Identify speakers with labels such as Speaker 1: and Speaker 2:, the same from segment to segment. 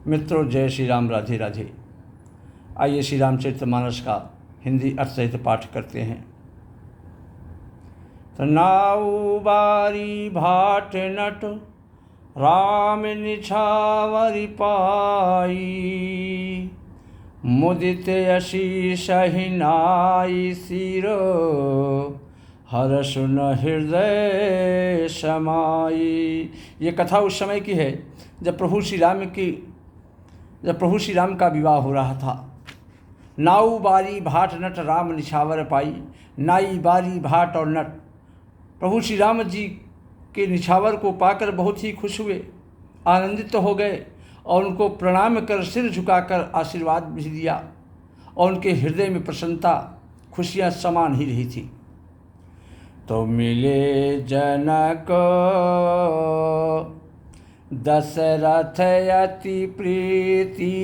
Speaker 1: मित्रों, जय श्री राम, राधे राधे। आइए श्री रामचरितमानस का हिंदी अर्थ सहित पाठ करते हैं। नाऊ बारी भाट नट राम निछावरि पाई, मुदित अशीष हिनाई सिरो, हर्ष न हृदय समाई। ये कथा उस समय की है जब प्रभु श्री राम का विवाह हो रहा था। नाऊ बारी भाट नट राम निछावर पाई। नाई बारी भाट और नट प्रभु श्री राम जी के निछावर को पाकर बहुत ही खुश हुए, आनंदित हो गए और उनको प्रणाम कर सिर झुकाकर आशीर्वाद भी दिया और उनके हृदय में प्रसन्नता, खुशियाँ समान ही रही थी। तो मिले जनक दशरथ अति प्रीति,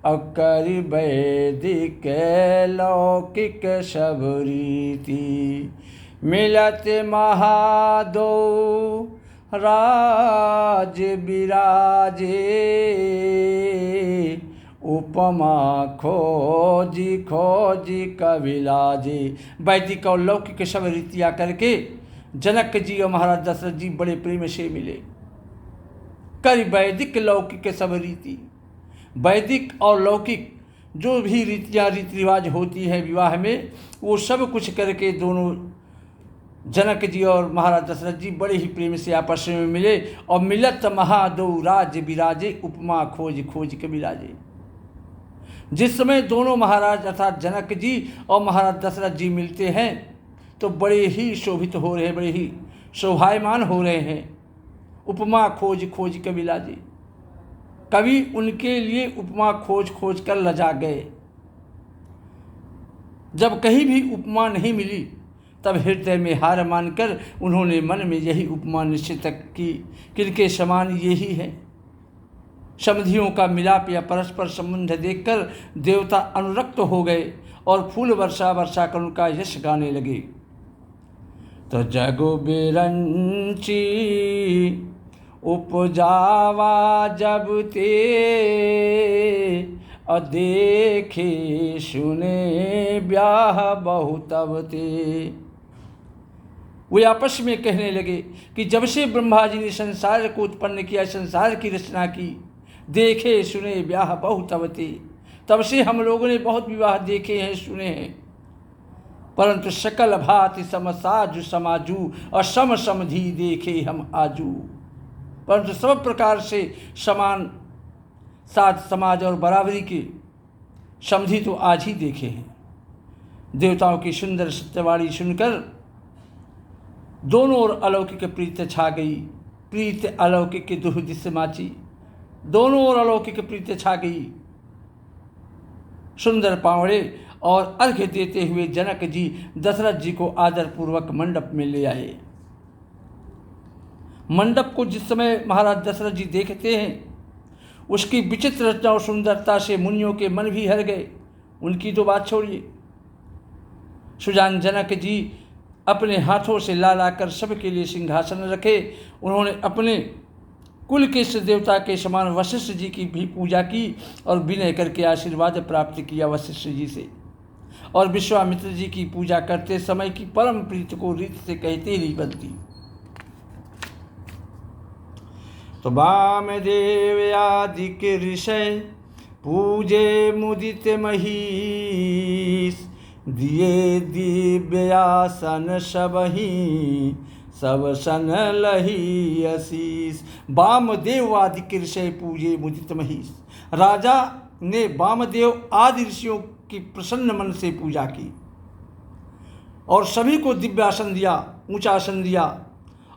Speaker 1: अकर वैदिक लौकिक सब रीति, मिलत महादो राज विराजे, उपमा खोजी खोजी कविलाजे। वैदिक और लौकिक सब रीतियाँ करके जनक जी और महाराज दशरथ जी बड़े प्रेम से मिले। कर वैदिक लौकिक सब रीति, वैदिक और लौकिक जो भी रीतियाँ रीति रिवाज होती हैं विवाह में, वो सब कुछ करके दोनों जनक जी और महाराज दशरथ जी बड़े ही प्रेम से आपस में मिले। और मिलत महादो राज विराजे, उपमा खोज खोज कविलाजे। जिस समय दोनों महाराज अर्थात जनक जी और महाराज दशरथ जी मिलते हैं तो बड़े ही शोभित हो रहे हैं, बड़े ही शोभायमान हो रहे हैं। उपमा खोज खोज कविलाजे, कवि उनके लिए उपमा खोज खोज कर लजा गए। जब कहीं भी उपमा नहीं मिली तब हृदय में हार मानकर उन्होंने मन में यही उपमा निश्चित की, किनके समान यही है। समधियों का मिलाप या परस्पर संबंध देखकर देवता अनुरक्त हो गए और फूल वर्षा वर्षा कर उनका यश गाने लगे। तो जगो बिरंची उपजावा जब ते, और देखे सुने ब्याह बहुत तब ते। वे आपस में कहने लगे कि जब से ब्रह्मा जी ने संसार को उत्पन्न किया, संसार की रचना की, देखे सुने ब्याह बहुत तब ते, तब से हम लोगों ने बहुत विवाह देखे हैं, सुने हैं, परंतु सकल भांति समसाजु समाजू और सम समधि देखे हम आजू। परंतु सब प्रकार से समान साथ समाज और बराबरी के समधि तो आज ही देखे हैं। देवताओं की सुंदर सत्यवाणी सुनकर दोनों ओर अलौकिक प्रीत छा गई। प्रीत अलौकिक की दुर्दिश माची, दोनों ओर अलौकिक प्रीत छा गई। सुंदर पावड़े और अर्घ्य देते हुए जनक जी दशरथ जी को आदरपूर्वक मंडप में ले आए। मंडप को जिस समय महाराज दशरथ जी देखते हैं उसकी विचित्र रचना और सुंदरता से मुनियों के मन भी हर गए। उनकी तो बात छोड़िए, सुजान जनक जी अपने हाथों से ला ला कर सबके लिए सिंहासन रखे। उन्होंने अपने कुल के इष्ट देवता के समान वशिष्ठ जी की भी पूजा की और विनय करके आशीर्वाद प्राप्त किया वशिष्ठ जी से। और विश्वामित्र जी की पूजा करते समय की परम प्रीति को रीत से कहते ही बनती। तो वामदेव आदि के ऋषय पूजे मुदित महीस, दिए दिव्यासन सबही, सब सन लही आशीष। वामदेव आदि के ऋषि पूजे मुदित महीस, राजा ने वामदेव आदि ऋषियों की प्रसन्न मन से पूजा की और सभी को दिव्य आसन दिया, ऊंचा आसन दिया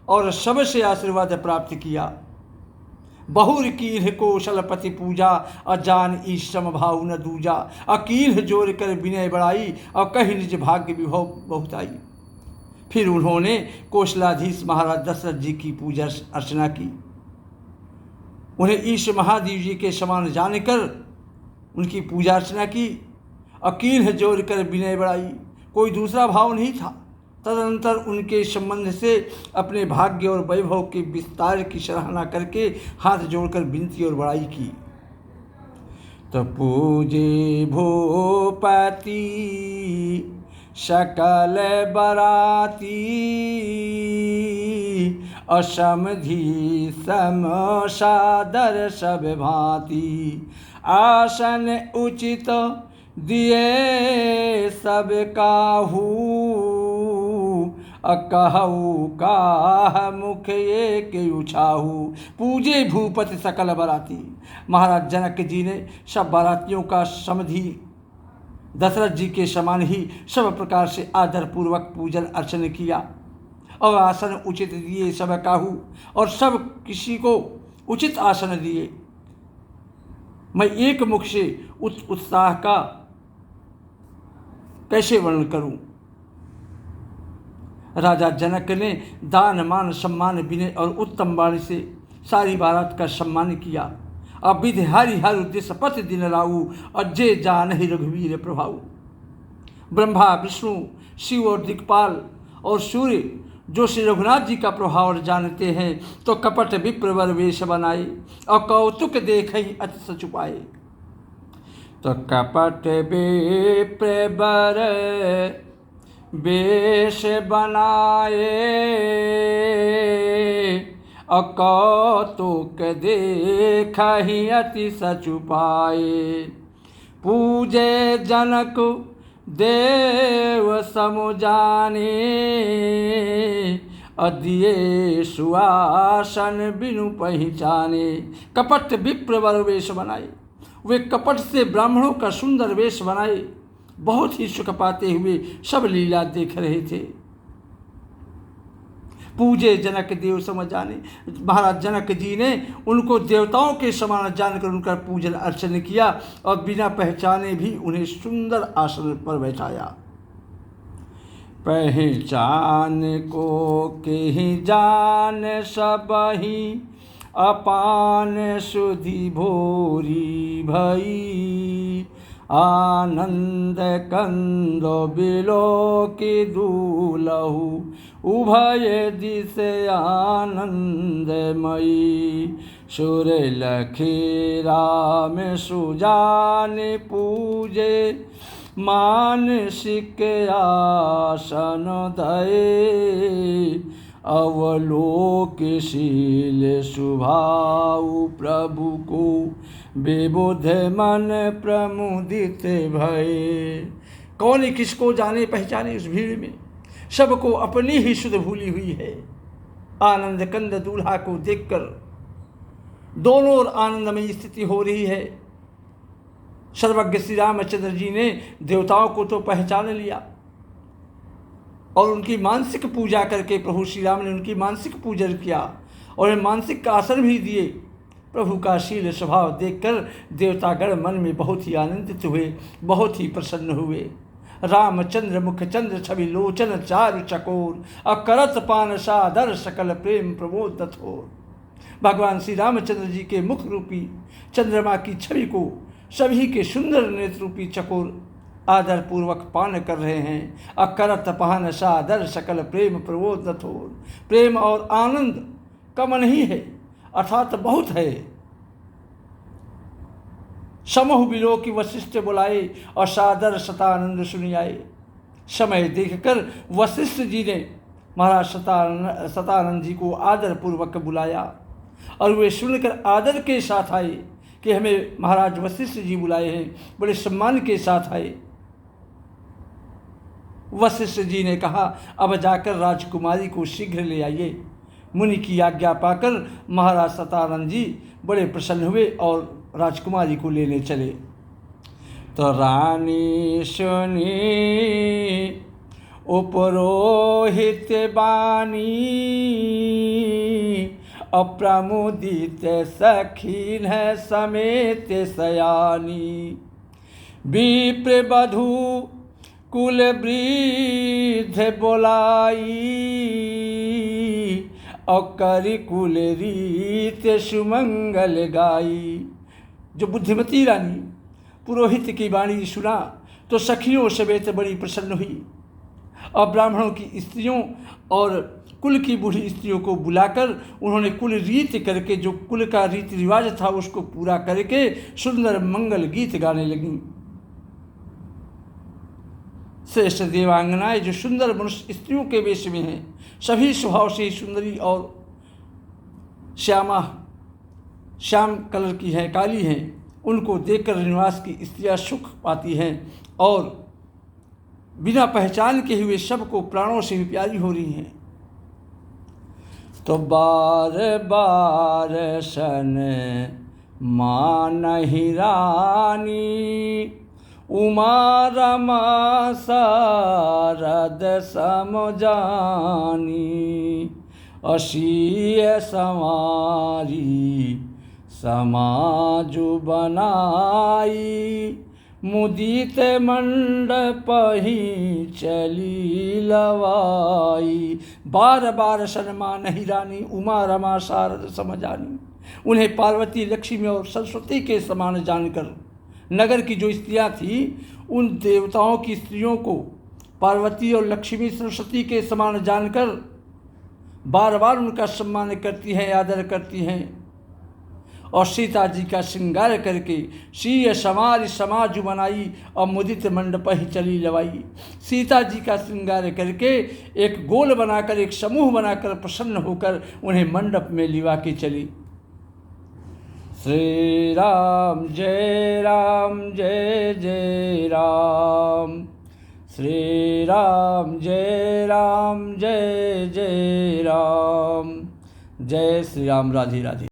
Speaker 1: और सबसे आशीर्वाद प्राप्त किया। बहुर कील कौशलपति पूजा, अजान ईश्रम भाव न दूजा। अकील जोड़ कर विनय बढ़ाई और कही निज भाग्य विभव बहुत आई। फिर उन्होंने कौशलाधीश महाराज दशरथ जी की पूजा अर्चना की। उन्हें ईश महादेव जी के समान जानकर उनकी पूजा अर्चना की। अकील जोड़ कर विनय बढ़ाई, कोई दूसरा भाव नहीं था, तदनंतर उनके संबंध से अपने भाग्य और वैभव के विस्तार की सराहना करके हाथ जोड़कर विनती और बड़ाई की। तो पूजे भूपति सकल बराती, असमधि सम सादर सब भांति। आसन उचित दिए सब काहू, कहू काह मुख एक उछाहू। पूजे भूपति सकल बराती। महाराज जनक जी ने सब बारातियों का समधि दशरथ जी के समान ही सब प्रकार से आदरपूर्वक पूजन अर्चन किया और आसन उचित दिए सब काहू, और सब किसी को उचित आसन दिए। मैं एक मुख से उस उत्साह का कैसे वर्णन करूं। राजा जनक ने दान मान सम्मान विनय और उत्तम वाणी से सारी बारात का सम्मान किया। अब विधि हरि हर उद्देश्य पथ दिन राऊ, अजय जानहि रघुवीर प्रभाऊ। ब्रह्मा विष्णु शिव और दिक्पाल और सूर्य जो श्री रघुनाथ जी का प्रभाव जानते हैं, तो कपट विप्रवर वेश बनाए और कौतुक देखे अति सचुपाए। तो कपट विप्रवर वेश बनाए और कौतुक देखहि अति सचुपाए। पूजे जनक देव समुजाने, अदिये सुआसन बिनु पहचाने। कपट विप्रवर वेश बनाए, वे कपट से ब्राह्मणों का सुंदर वेश बनाए, बहुत ही सुख पाते हुए सब लीला देख रहे थे। पूजे जनक देव समझाने, महाराज जनक जी ने उनको देवताओं के समान जानकर उनका पूजन अर्चन किया और बिना पहचाने भी उन्हें सुंदर आसन पर बैठाया। पहचान को के जान सबहि, अपान सुधि भोरी भई। आनंद कंद बिलो की दूलहु, उभय दिश आनंदमयी। सुर लखी राम सुजान पूजे, मानसिक आसन दये। अवलोकशील स्वभाव प्रभु को, विबुध मन प्रमुदित भये। कौन किसको जाने पहचाने उस भीड़ में, सबको अपनी ही सुध भूली हुई है। आनंद कंद दूल्हा को देखकर दोनों ओर आनंदमयी स्थिति हो रही है। सर्वज्ञ श्री रामचंद्र जी ने देवताओं को तो पहचान लिया और उनकी मानसिक पूजा करके प्रभु श्री राम ने उनकी मानसिक पूजन किया और मानसिक आसन भी दिए। प्रभु का शील स्वभाव देखकर देवतागण मन में बहुत ही आनंदित हुए, बहुत ही प्रसन्न हुए। रामचंद्र मुखचंद्र छवि लोचन चारु चकोर, अकरत पान सादर सकल प्रेम प्रमोद थोर। भगवान श्री रामचंद्र जी के मुख रूपी चंद्रमा की छवि को सभी के सुंदर नेत्र रूपी चकोर आदर पूर्वक पान कर रहे हैं। अकरत पान सादर सकल प्रेम प्रमोद थोर। प्रेम और आनंद कम नहीं है, अर्थात बहुत है। समूह बिलो की वशिष्ठ बुलाए और सादर सतानंद सुनियाए। समय देखकर वशिष्ठ जी ने महाराज सतानंद जी को आदर पूर्वक बुलाया और वे सुनकर आदर के साथ आए कि हमें महाराज वशिष्ठ जी बुलाए हैं, बड़े सम्मान के साथ आए। वशिष्ठ जी ने कहा, अब जाकर राजकुमारी को शीघ्र ले आइए। मुनि की आज्ञा पाकर महाराज सतानंद जी बड़े प्रसन्न हुए और राजकुमारी को लेने चले। तो रानी सुनी उपरोहित बानी, अप्रमुदित सखीन समेत सयानी। विप्र बधू कुल वृद्ध बोलाई, और करि कुल रीत सुमंगल गाई। जो बुद्धिमती रानी पुरोहित की वाणी सुना तो सखियों समेत बड़ी प्रसन्न हुई और ब्राह्मणों की स्त्रियों और कुल की बूढ़ी स्त्रियों को बुलाकर उन्होंने कुल रीत करके, जो कुल का रीति रिवाज था उसको पूरा करके सुंदर मंगल गीत गाने लगी। श्रेष्ठ देवांगनाएं जो सुंदर मनुष्य स्त्रियों के वेश में हैं, सभी स्वभाव से सुंदरी और श्याम कलर की हैं, काली हैं, उनको देखकर निवास की स्त्रियां सुख पाती हैं और बिना पहचान के हुए सबको प्राणों से भी प्यारी हो रही हैं। तो बार बार सन मानहि रानी, उमा रमा शारद सम जानी, असीय संवारी समाज बनाई, मुदित मंडप ही चली लवाई। बार बार सनमा नहीं रानी, उमा रमा शारद सम जानी। उन्हें पार्वती, लक्ष्मी और सरस्वती के समान जानकर नगर की जो स्त्रियां थी, उन देवताओं की स्त्रियों को पार्वती और लक्ष्मी, सरस्वती के समान जानकर बार बार उनका सम्मान करती हैं, आदर करती हैं और सीता जी का श्रृंगार करके सीय समाज समाज बनाई और मुदित मंडप ही चली लवाई। सीता जी का श्रृंगार करके एक गोल बनाकर, एक समूह बनाकर प्रसन्न होकर उन्हें मंडप में लिवा के चली। श्री राम जय जय राम, श्री राम जय जय राम। जय श्री राम। राधे राधे।